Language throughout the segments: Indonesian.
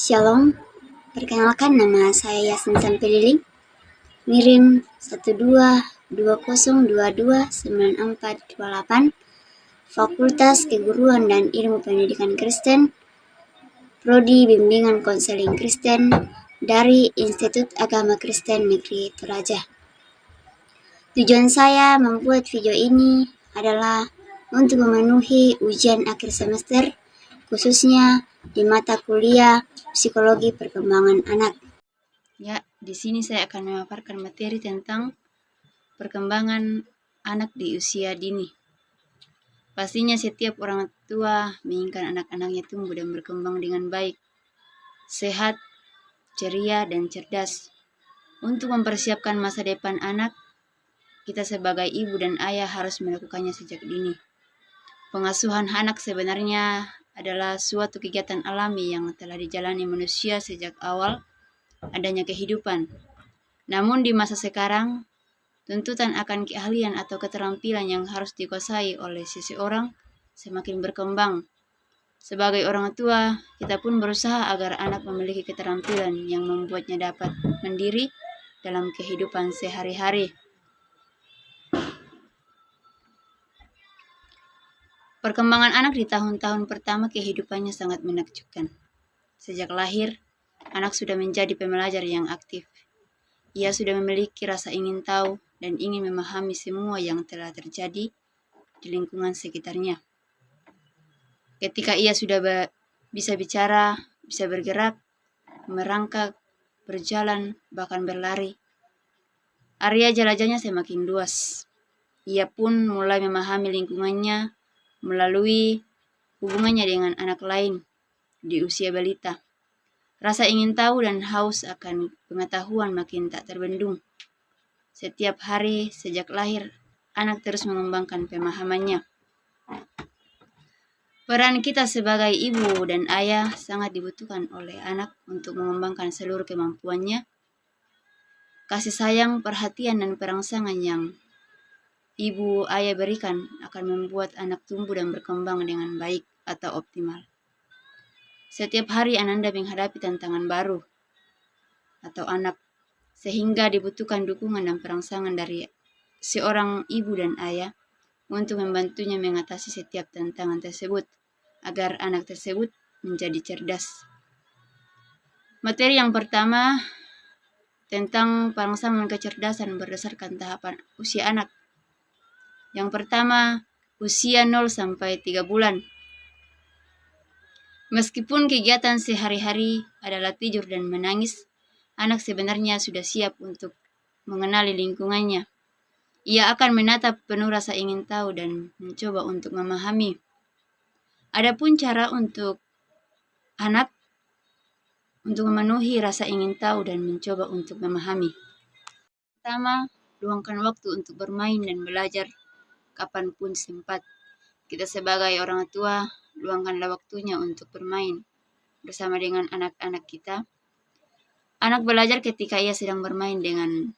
Shalom, perkenalkan nama saya Yasin Sampeliling, ngirim 1220229428, Fakultas Keguruan dan Ilmu Pendidikan Kristen, Prodi Bimbingan Konseling Kristen dari Institut Agama Kristen Negeri Toraja. Tujuan saya membuat video ini adalah untuk memenuhi ujian akhir semester, khususnya di mata kuliah Psikologi Perkembangan Anak. Ya, di sini saya akan memaparkan materi tentang perkembangan anak di usia dini. Pastinya setiap orang tua menginginkan anak-anaknya tumbuh dan berkembang dengan baik, sehat, ceria, dan cerdas. Untuk mempersiapkan masa depan anak, kita sebagai ibu dan ayah harus melakukannya sejak dini. Pengasuhan anak sebenarnya adalah suatu kegiatan alami yang telah dijalani manusia sejak awal adanya kehidupan. Namun di masa sekarang, tuntutan akan keahlian atau keterampilan yang harus dikuasai oleh seseorang semakin berkembang. Sebagai orang tua, kita pun berusaha agar anak memiliki keterampilan yang membuatnya dapat mandiri dalam kehidupan sehari-hari. Perkembangan anak di tahun-tahun pertama kehidupannya sangat menakjubkan. Sejak lahir, anak sudah menjadi pembelajar yang aktif. Ia sudah memiliki rasa ingin tahu dan ingin memahami semua yang telah terjadi di lingkungan sekitarnya. Ketika ia sudah bisa bicara, bisa bergerak, merangkak, berjalan, bahkan berlari, area jelajahnya semakin luas. Ia pun mulai memahami lingkungannya melalui hubungannya dengan anak lain di usia balita. Rasa ingin tahu dan haus akan pengetahuan makin tak terbendung. Setiap hari sejak lahir, anak terus mengembangkan pemahamannya. Peran kita sebagai ibu dan ayah sangat dibutuhkan oleh anak untuk mengembangkan seluruh kemampuannya. Kasih sayang, perhatian, dan perangsangan yang ibu ayah berikan akan membuat anak tumbuh dan berkembang dengan baik atau optimal. Setiap hari Ananda menghadapi tantangan baru atau anak, sehingga dibutuhkan dukungan dan perangsangan dari seorang ibu dan ayah untuk membantunya mengatasi setiap tantangan tersebut agar anak tersebut menjadi cerdas. Materi yang pertama tentang perangsangan kecerdasan berdasarkan tahapan usia anak. Yang pertama, usia 0 sampai 3 bulan. Meskipun kegiatan sehari-hari adalah tidur dan menangis, anak sebenarnya sudah siap untuk mengenali lingkungannya. Ia akan menatap penuh rasa ingin tahu dan mencoba untuk memahami. Adapun cara untuk anak untuk memenuhi rasa ingin tahu dan mencoba untuk memahami. Pertama, luangkan waktu untuk bermain dan belajar kapanpun sempat. Kita sebagai orang tua, luangkanlah waktunya untuk bermain bersama dengan anak-anak kita. Anak belajar ketika ia sedang bermain dengan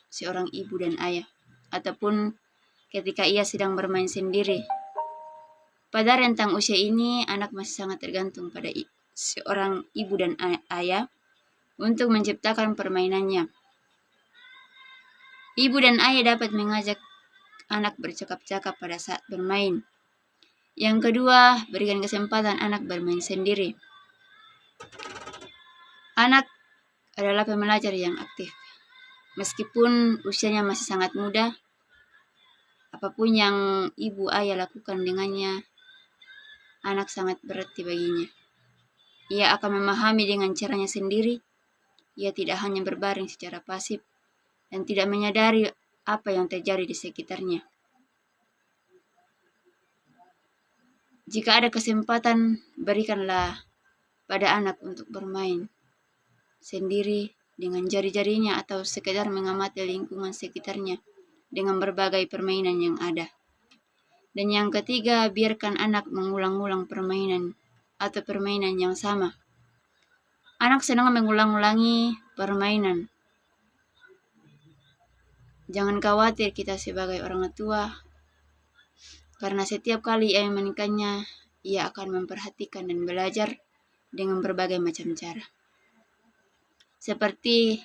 seorang ibu dan ayah, ataupun ketika ia sedang bermain sendiri. Pada rentang usia ini, anak masih sangat tergantung pada seorang ibu dan ayah untuk menciptakan permainannya. Ibu dan ayah dapat mengajak anak bercakap-cakap pada saat bermain. Yang kedua, berikan kesempatan anak bermain sendiri. Anak adalah pembelajar yang aktif. Meskipun usianya masih sangat muda, apapun yang ibu ayah lakukan dengannya, anak sangat berarti baginya. Ia akan memahami dengan caranya sendiri. Ia tidak hanya berbaring secara pasif dan tidak menyadari apa yang terjadi di sekitarnya. Jika ada kesempatan, berikanlah pada anak untuk bermain sendiri dengan jari-jarinya atau sekedar mengamati lingkungan sekitarnya dengan berbagai permainan yang ada. Dan yang ketiga, biarkan anak mengulang-ulang permainan atau permainan yang sama. Anak senang mengulang-ulangi permainan. Jangan khawatir kita sebagai orang tua, karena setiap kali ia memainkannya, ia akan memperhatikan dan belajar dengan berbagai macam cara. Seperti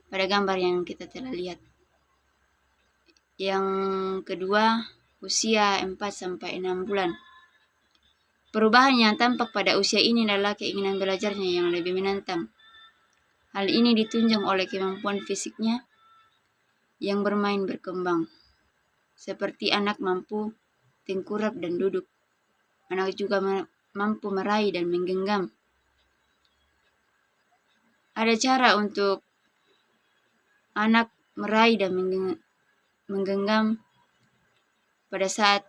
pada gambar yang kita telah lihat. Yang kedua, usia 4-6 bulan. Perubahan yang tampak pada usia ini adalah keinginan belajarnya yang lebih menantang. Hal ini ditunjang oleh kemampuan fisiknya yang bermain berkembang. Seperti anak mampu tengkurap dan duduk. Anak juga mampu meraih dan menggenggam. Ada cara untuk anak meraih dan menggenggam pada saat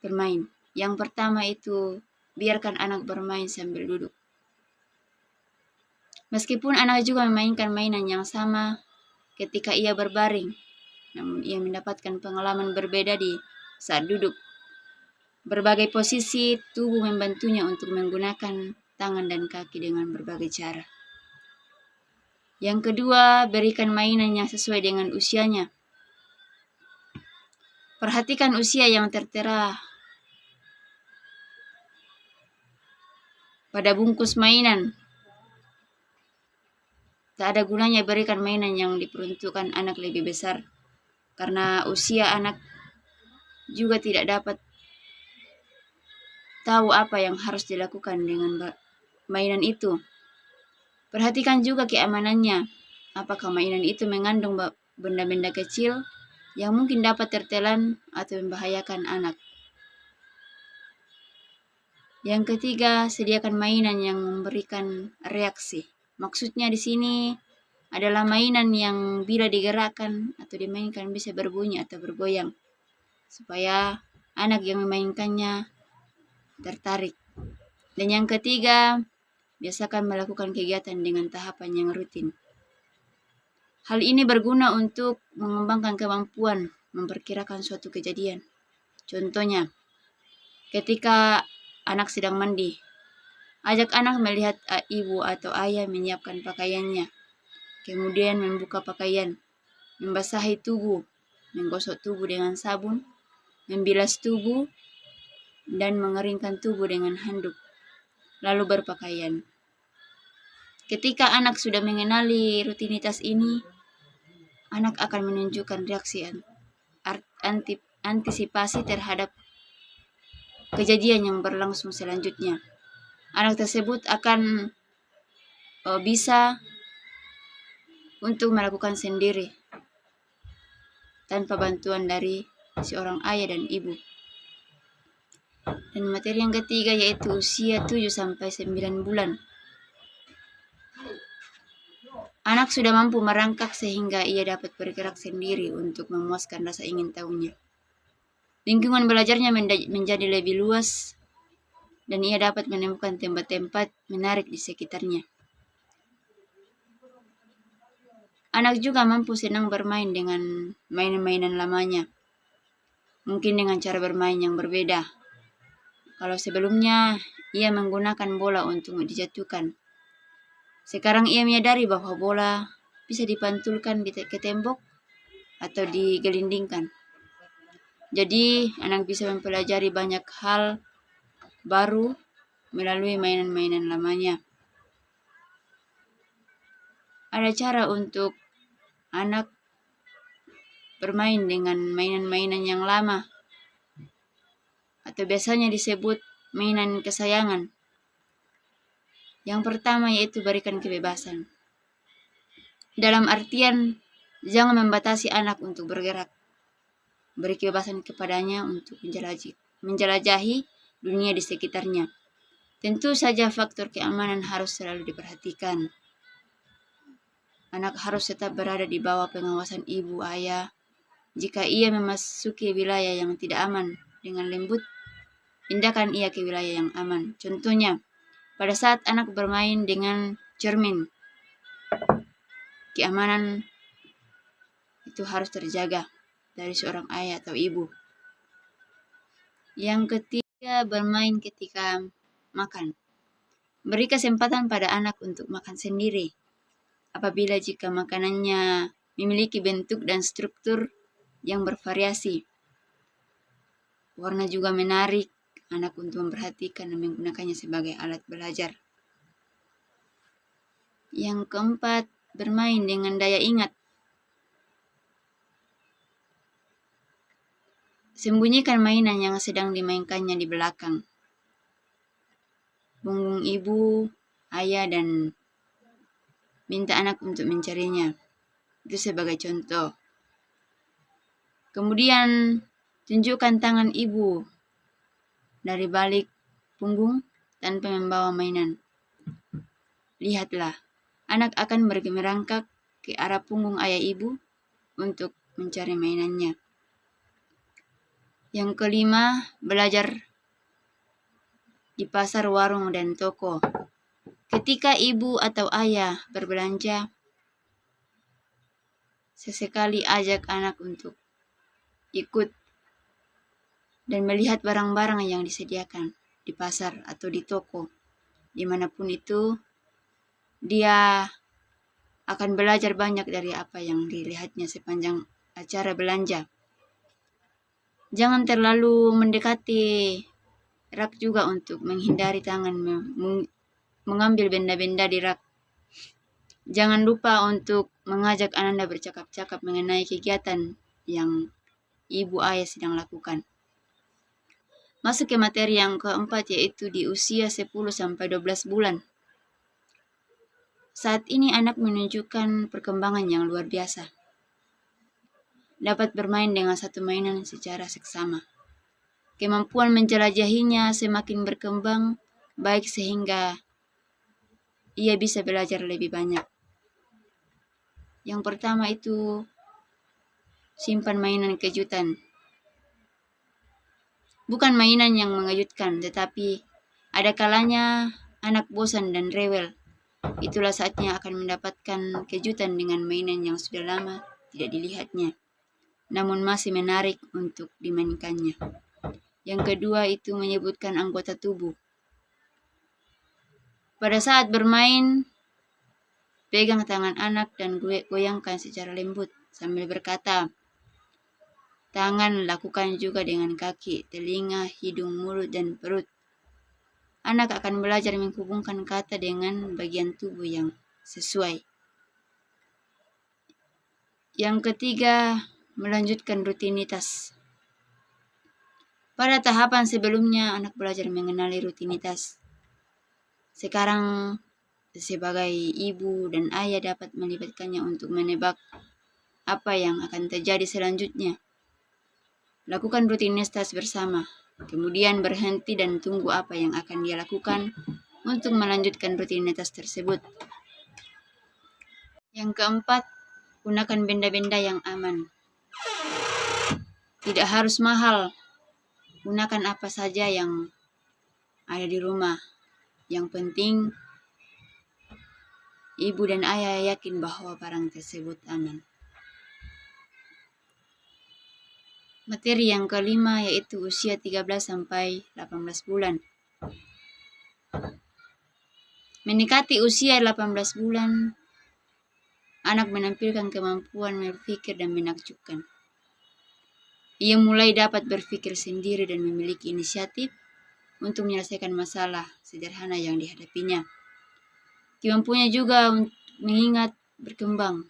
bermain. Yang pertama itu, biarkan anak bermain sambil duduk. Meskipun anak juga memainkan mainan yang sama ketika ia berbaring, namun ia mendapatkan pengalaman berbeda di saat duduk. Berbagai posisi tubuh membantunya untuk menggunakan tangan dan kaki dengan berbagai cara. Yang kedua, berikan mainan yang sesuai dengan usianya. Perhatikan usia yang tertera pada bungkus mainan. Tak ada gunanya berikan mainan yang diperuntukkan anak lebih besar, karena usia anak juga tidak dapat tahu apa yang harus dilakukan dengan mainan itu. Perhatikan juga keamanannya. Apakah mainan itu mengandung benda-benda kecil yang mungkin dapat tertelan atau membahayakan anak. Yang ketiga, sediakan mainan yang memberikan reaksi. Maksudnya di sini adalah mainan yang bila digerakkan atau dimainkan bisa berbunyi atau bergoyang, supaya anak yang memainkannya tertarik. Dan yang ketiga, biasakan melakukan kegiatan dengan tahapan yang rutin. Hal ini berguna untuk mengembangkan kemampuan memperkirakan suatu kejadian. Contohnya, ketika anak sedang mandi, ajak anak melihat ibu atau ayah menyiapkan pakaiannya, kemudian membuka pakaian, membasahi tubuh, menggosok tubuh dengan sabun, membilas tubuh, dan mengeringkan tubuh dengan handuk, lalu berpakaian. Ketika anak sudah mengenali rutinitas ini, anak akan menunjukkan reaksi antisipasi terhadap kejadian yang berlangsung selanjutnya. Anak tersebut akan bisa untuk melakukan sendiri tanpa bantuan dari seorang ayah dan ibu. Dan materi yang ketiga yaitu usia 7-9 bulan. Anak sudah mampu merangkak sehingga ia dapat bergerak sendiri untuk memuaskan rasa ingin tahunya. Lingkungan belajarnya menjadi lebih luas dan ia dapat menemukan tempat-tempat menarik di sekitarnya. Anak juga mampu senang bermain dengan mainan-mainan lamanya. Mungkin dengan cara bermain yang berbeda. Kalau sebelumnya ia menggunakan bola untuk dijatuhkan, sekarang ia menyadari bahwa bola bisa dipantulkan ke tembok atau digelindingkan. Jadi, anak bisa mempelajari banyak hal baru melalui mainan-mainan lamanya. Ada cara untuk anak bermain dengan mainan-mainan yang lama, atau biasanya disebut mainan kesayangan. Yang pertama yaitu berikan kebebasan. Dalam artian, jangan membatasi anak untuk bergerak. Beri kebebasan kepadanya untuk menjelajahi dunia di sekitarnya. Tentu saja faktor keamanan harus selalu diperhatikan. Anak harus tetap berada di bawah pengawasan ibu ayah. Jika ia memasuki wilayah yang tidak aman, dengan lembut, pindahkan ia ke wilayah yang aman. Contohnya, pada saat anak bermain dengan cermin, keamanan itu harus terjaga dari seorang ayah atau ibu. Yang ketiga, bermain ketika makan. Beri kesempatan pada anak untuk makan sendiri. Apabila jika makanannya memiliki bentuk dan struktur yang bervariasi. Warna juga menarik anak untuk memperhatikan dan menggunakannya sebagai alat belajar. Yang keempat, bermain dengan daya ingat. Sembunyikan mainan yang sedang dimainkannya di belakang punggung ibu, ayah, dan minta anak untuk mencarinya. Itu sebagai contoh. Kemudian, tunjukkan tangan ibu dari balik punggung tanpa membawa mainan. Lihatlah, anak akan merangkak ke arah punggung ayah ibu untuk mencari mainannya. Yang kelima, belajar di pasar, warung, dan toko. Ketika ibu atau ayah berbelanja, sesekali ajak anak untuk ikut dan melihat barang-barang yang disediakan di pasar atau di toko. Dimanapun itu, dia akan belajar banyak dari apa yang dilihatnya sepanjang acara belanja. Jangan terlalu mendekati rak juga untuk menghindari tangan mengambil benda-benda di rak. Jangan lupa untuk mengajak Ananda bercakap-cakap mengenai kegiatan yang ibu ayah sedang lakukan. Masuk ke materi yang keempat, yaitu di usia 10-12 bulan. Saat ini anak menunjukkan perkembangan yang luar biasa. Dapat bermain dengan satu mainan secara seksama. Kemampuan menjelajahinya semakin berkembang baik sehingga ia bisa belajar lebih banyak. Yang pertama itu simpan mainan kejutan. Bukan mainan yang mengejutkan, tetapi ada kalanya anak bosan dan rewel. Itulah saatnya akan mendapatkan kejutan dengan mainan yang sudah lama tidak dilihatnya, namun masih menarik untuk dimainkannya. Yang kedua itu menyebutkan anggota tubuh. Pada saat bermain, pegang tangan anak dan goyangkan secara lembut sambil berkata, tangan lakukan juga dengan kaki, telinga, hidung, mulut, dan perut. Anak akan belajar menghubungkan kata dengan bagian tubuh yang sesuai. Yang ketiga, melanjutkan rutinitas. Pada tahapan sebelumnya, anak belajar mengenali rutinitas. Sekarang, sebagai ibu dan ayah dapat melibatkannya untuk menebak apa yang akan terjadi selanjutnya. Lakukan rutinitas bersama, kemudian berhenti dan tunggu apa yang akan dia lakukan untuk melanjutkan rutinitas tersebut. Yang keempat, gunakan benda-benda yang aman. Tidak harus mahal, gunakan apa saja yang ada di rumah. Yang penting, ibu dan ayah yakin bahwa barang tersebut aman. Materi yang kelima yaitu usia 13-18 bulan. Mendekati usia 18 bulan, anak menampilkan kemampuan berpikir dan menakjubkan. Ia mulai dapat berpikir sendiri dan memiliki inisiatif untuk menyelesaikan masalah sederhana yang dihadapinya. Kemampuannya juga mengingat berkembang.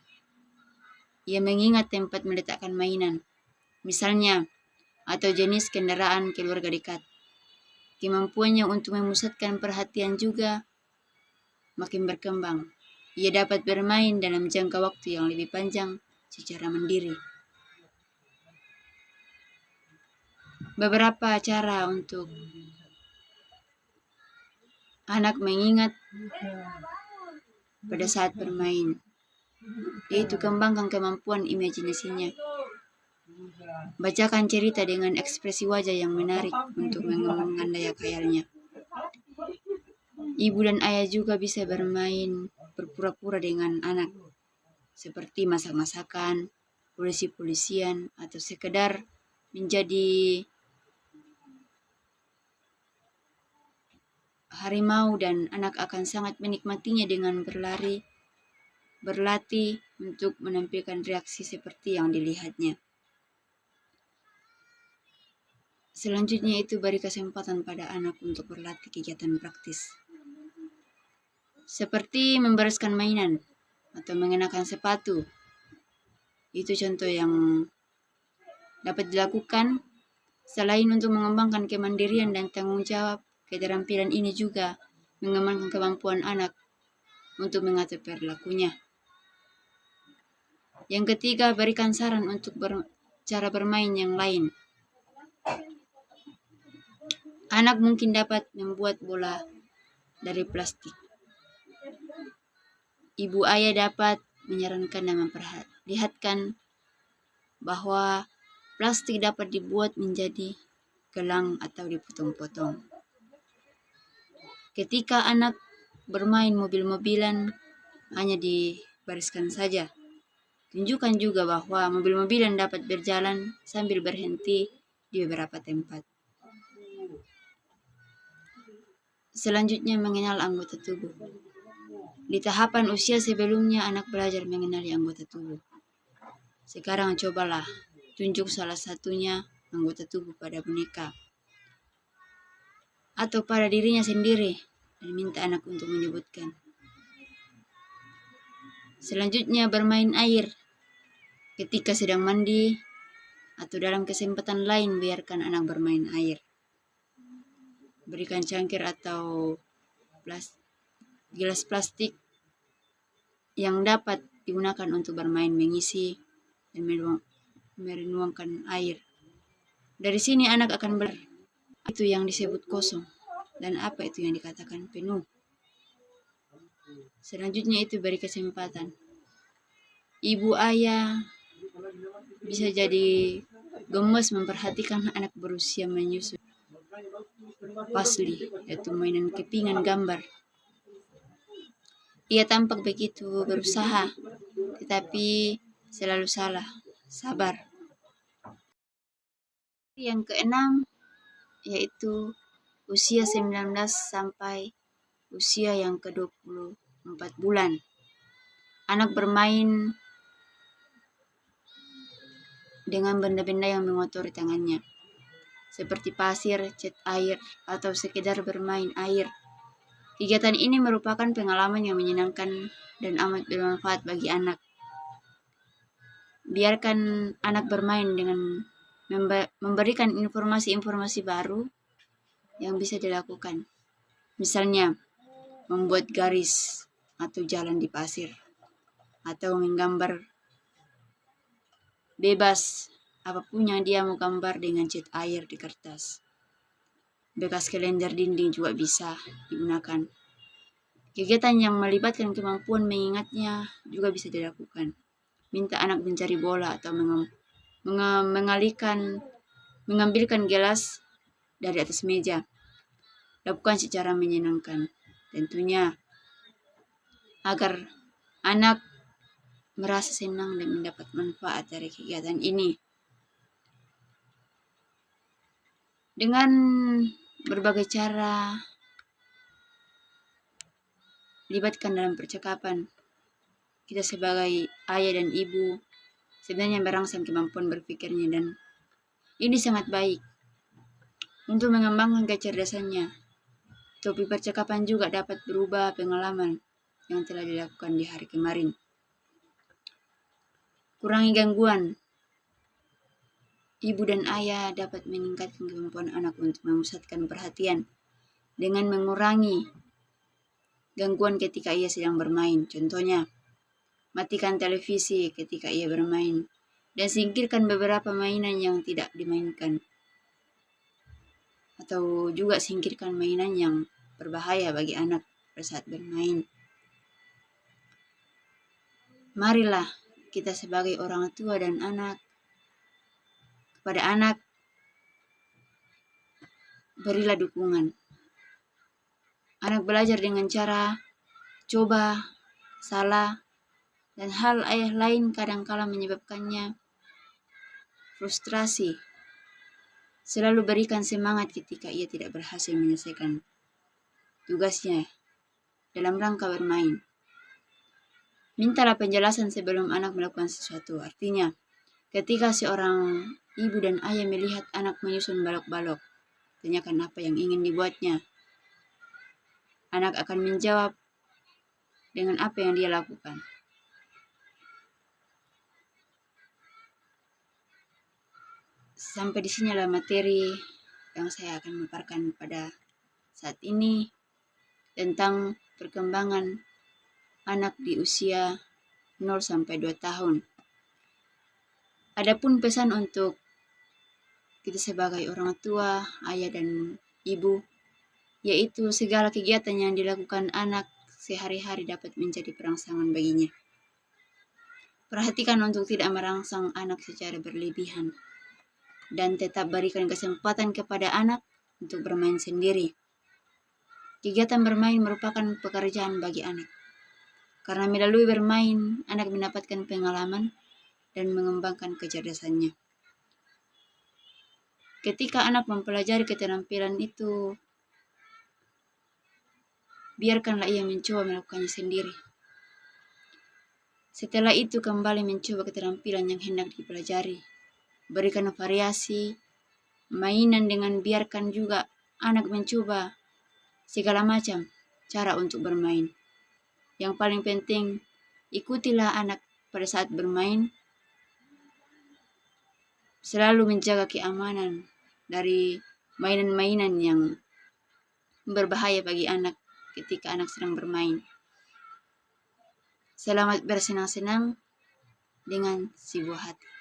Ia mengingat tempat meletakkan mainan, misalnya, atau jenis kendaraan keluarga dekat. Kemampuannya untuk memusatkan perhatian juga makin berkembang. Ia dapat bermain dalam jangka waktu yang lebih panjang secara mandiri. Beberapa cara untuk anak mengingat pada saat bermain, yaitu kembangkan kemampuan imajinasinya. Bacakan cerita dengan ekspresi wajah yang menarik untuk mengembangkan daya khayalnya. Ibu dan ayah juga bisa bermain berpura-pura dengan anak, seperti masak-masakan, polisi-polisian, atau sekedar menjadi harimau, dan anak akan sangat menikmatinya dengan berlatih untuk menampilkan reaksi seperti yang dilihatnya. Selanjutnya itu beri kesempatan pada anak untuk berlatih kegiatan praktis. seperti membereskan mainan atau mengenakan sepatu. Itu contoh yang dapat dilakukan. Selain untuk mengembangkan kemandirian dan tanggung jawab, keterampilan ini juga mengembangkan kemampuan anak untuk mengatur perilakunya. Yang ketiga, berikan saran untuk cara bermain yang lain. Anak mungkin dapat membuat bola dari plastik. Ibu ayah dapat menyarankan dan memperlihatkan bahwa plastik dapat dibuat menjadi gelang atau dipotong-potong. Ketika anak bermain mobil-mobilan, hanya dibariskan saja. Tunjukkan juga bahwa mobil-mobilan dapat berjalan sambil berhenti di beberapa tempat. Selanjutnya, mengenal anggota tubuh. Di tahapan usia sebelumnya, anak belajar mengenali anggota tubuh. Sekarang cobalah tunjuk salah satunya anggota tubuh pada boneka atau pada dirinya sendiri dan minta anak untuk menyebutkan. Selanjutnya, bermain air. Ketika sedang mandi atau dalam kesempatan lain, biarkan anak bermain air. Berikan cangkir atau gelas plastik yang dapat digunakan untuk bermain, mengisi dan menuangkan air. Dari sini anak akan itu yang disebut kosong dan apa itu yang dikatakan penuh. Selanjutnya itu beri kesempatan. Ibu ayah bisa jadi gemes memperhatikan anak berusia menyusui pasli, yaitu mainan kepingan gambar. Ia tampak begitu berusaha, tetapi selalu salah. Sabar. Yang keenam, yaitu usia 19 sampai usia yang ke-24 bulan. Anak bermain dengan benda-benda yang mengotori tangannya, seperti pasir, cat air, atau sekedar bermain air. Kegiatan ini merupakan pengalaman yang menyenangkan dan amat bermanfaat bagi anak. Biarkan anak bermain dengan memberikan informasi-informasi baru yang bisa dilakukan. Misalnya, membuat garis atau jalan di pasir, atau menggambar bebas apapun yang dia mau gambar dengan cat air di kertas. Bekas kalender dinding juga bisa digunakan. Kegiatan yang melibatkan kemampuan mengingatnya juga bisa dilakukan. Minta anak mencari bola atau mengambilkan gelas dari atas meja. Lakukan secara menyenangkan. Tentunya agar anak merasa senang dan mendapat manfaat dari kegiatan ini. Dengan berbagai cara libatkan dalam percakapan, kita sebagai ayah dan ibu sebenarnya merangsang kemampuan berpikirnya, dan ini sangat baik untuk mengembangkan kecerdasannya. Topik percakapan juga dapat berubah pengalaman yang telah dilakukan di hari kemarin. Kurangi gangguan. Ibu dan ayah dapat meningkatkan kemampuan anak untuk memusatkan perhatian dengan mengurangi gangguan ketika ia sedang bermain. Contohnya, matikan televisi ketika ia bermain dan singkirkan beberapa mainan yang tidak dimainkan. Atau juga singkirkan mainan yang berbahaya bagi anak pada saat bermain. Marilah kita sebagai orang tua dan anak, kepada anak, berilah dukungan. Anak belajar dengan cara coba, salah, dan hal lain kadangkala menyebabkannya frustrasi. Selalu berikan semangat ketika ia tidak berhasil menyelesaikan tugasnya dalam rangka bermain. Mintalah penjelasan sebelum anak melakukan sesuatu. Artinya, ketika seorang ibu dan ayah melihat anak menyusun balok-balok, tanyakan apa yang ingin dibuatnya. Anak akan menjawab, dengan apa yang dia lakukan. Sampai di sinilah materi yang saya akan memaparkan pada saat ini tentang perkembangan anak di usia 0 sampai 2 tahun. Adapun pesan untuk kita sebagai orang tua, ayah dan ibu, yaitu segala kegiatan yang dilakukan anak sehari-hari dapat menjadi perangsangan baginya. Perhatikan untuk tidak merangsang anak secara berlebihan dan tetap berikan kesempatan kepada anak untuk bermain sendiri. Kegiatan bermain merupakan pekerjaan bagi anak. Karena melalui bermain, anak mendapatkan pengalaman dan mengembangkan kecerdasannya. Ketika anak mempelajari keterampilan itu, biarkanlah ia mencoba melakukannya sendiri. Setelah itu kembali mencoba keterampilan yang hendak dipelajari. Berikan variasi, mainan dengan biarkan juga anak mencoba segala macam cara untuk bermain. Yang paling penting, ikutilah anak pada saat bermain. Selalu menjaga keamanan dari mainan-mainan yang berbahaya bagi anak ketika anak sedang bermain. Selamat bersenang-senang dengan si buah hati.